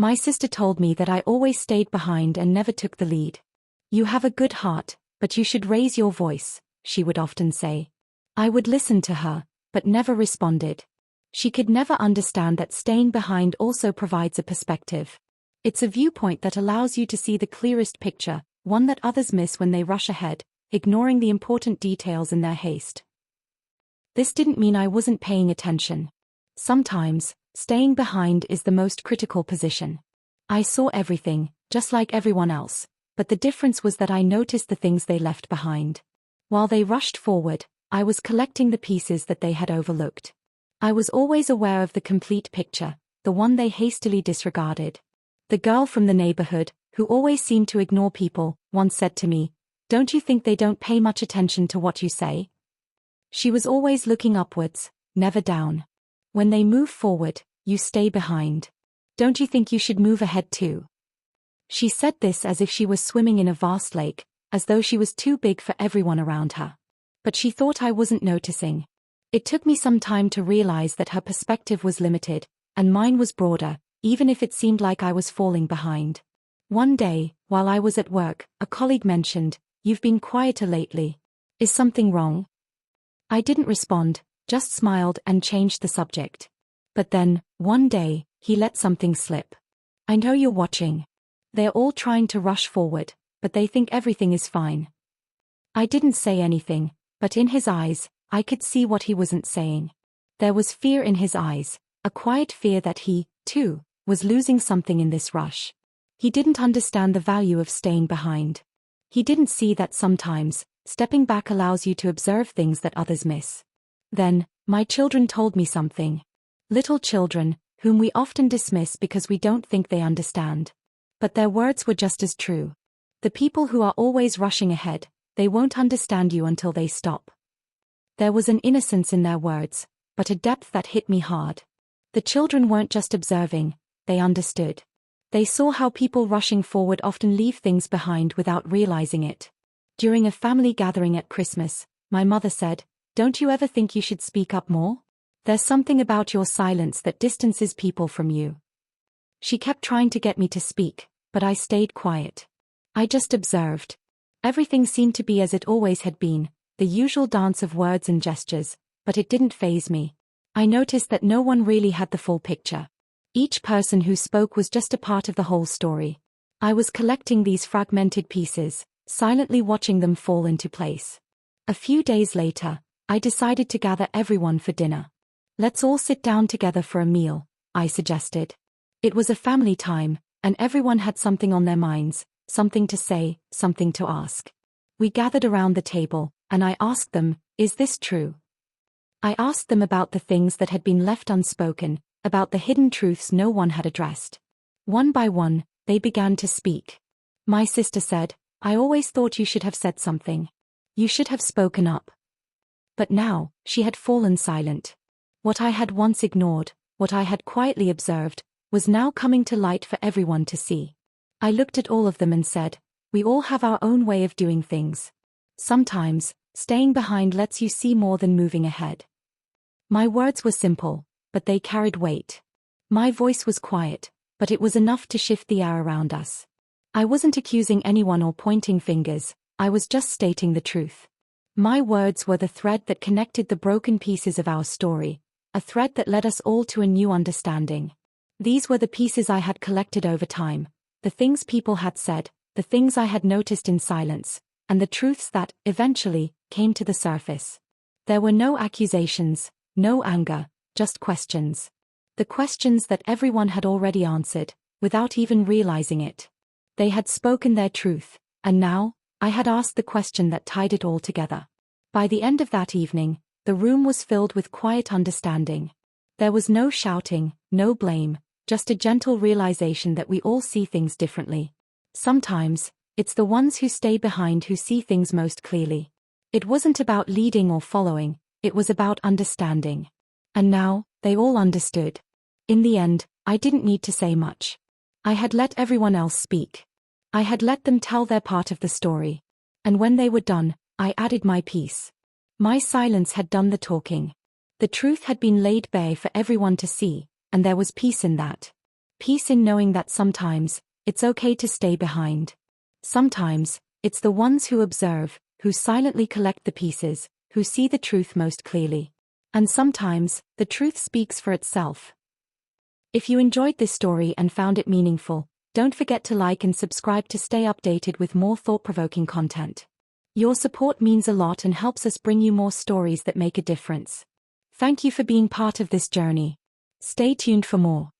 My sister told me that I always stayed behind and never took the lead. You have a good heart, but you should raise your voice, she would often say. I would listen to her, but never responded. She could never understand that staying behind also provides a perspective. It's a viewpoint that allows you to see the clearest picture, one that others miss when they rush ahead, ignoring the important details in their haste. This didn't mean I wasn't paying attention. Sometimes, staying behind is the most critical position. I saw everything, just like everyone else, but the difference was that I noticed the things they left behind. While they rushed forward, I was collecting the pieces that they had overlooked. I was always aware of the complete picture, the one they hastily disregarded. The girl from the neighborhood, who always seemed to ignore people, once said to me, "Don't you think they don't pay much attention to what you say?" She was always looking upwards, never down. When they move forward, you stay behind. Don't you think you should move ahead too? She said this as if she was swimming in a vast lake, as though she was too big for everyone around her. But she thought I wasn't noticing. It took me some time to realize that her perspective was limited, and mine was broader, even if it seemed like I was falling behind. One day, while I was at work, a colleague mentioned, "You've been quieter lately. Is something wrong?" I didn't respond, just smiled and changed the subject. But then, one day, he let something slip. "I know you're watching. They're all trying to rush forward, but they think everything is fine." I didn't say anything, but in his eyes, I could see what he wasn't saying. There was fear in his eyes, a quiet fear that he, too, was losing something in this rush. He didn't understand the value of staying behind. He didn't see that sometimes, stepping back allows you to observe things that others miss. Then, my children told me something. Little children, whom we often dismiss because we don't think they understand. But their words were just as true. The people who are always rushing ahead, they won't understand you until they stop. There was an innocence in their words, but a depth that hit me hard. The children weren't just observing, they understood. They saw how people rushing forward often leave things behind without realizing it. During a family gathering at Christmas, my mother said, "Don't you ever think you should speak up more? There's something about your silence that distances people from you." She kept trying to get me to speak, but I stayed quiet. I just observed. Everything seemed to be as it always had been, the usual dance of words and gestures, but it didn't faze me. I noticed that no one really had the full picture. Each person who spoke was just a part of the whole story. I was collecting these fragmented pieces, silently watching them fall into place. A few days later, I decided to gather everyone for dinner. "Let's all sit down together for a meal," I suggested. It was a family time, and everyone had something on their minds, something to say, something to ask. We gathered around the table, and I asked them, "Is this true?" I asked them about the things that had been left unspoken, about the hidden truths no one had addressed. One by one, they began to speak. My sister said, "I always thought you should have said something. You should have spoken up." But now, she had fallen silent. What I had once ignored, what I had quietly observed, was now coming to light for everyone to see. I looked at all of them and said, "We all have our own way of doing things. Sometimes, staying behind lets you see more than moving ahead." My words were simple, but they carried weight. My voice was quiet, but it was enough to shift the air around us. I wasn't accusing anyone or pointing fingers, I was just stating the truth. My words were the thread that connected the broken pieces of our story, a thread that led us all to a new understanding. These were the pieces I had collected over time, the things people had said, the things I had noticed in silence, and the truths that, eventually, came to the surface. There were no accusations, no anger, just questions. The questions that everyone had already answered, without even realizing it. They had spoken their truth, and now, I had asked the question that tied it all together. By the end of that evening, the room was filled with quiet understanding. There was no shouting, no blame, just a gentle realization that we all see things differently. Sometimes, it's the ones who stay behind who see things most clearly. It wasn't about leading or following, it was about understanding. And now, they all understood. In the end, I didn't need to say much. I had let everyone else speak. I had let them tell their part of the story. And when they were done, I added my piece. My silence had done the talking. The truth had been laid bare for everyone to see, and there was peace in that. Peace in knowing that sometimes, it's okay to stay behind. Sometimes, it's the ones who observe, who silently collect the pieces, who see the truth most clearly. And sometimes, the truth speaks for itself. If you enjoyed this story and found it meaningful, don't forget to like and subscribe to stay updated with more thought-provoking content. Your support means a lot and helps us bring you more stories that make a difference. Thank you for being part of this journey. Stay tuned for more.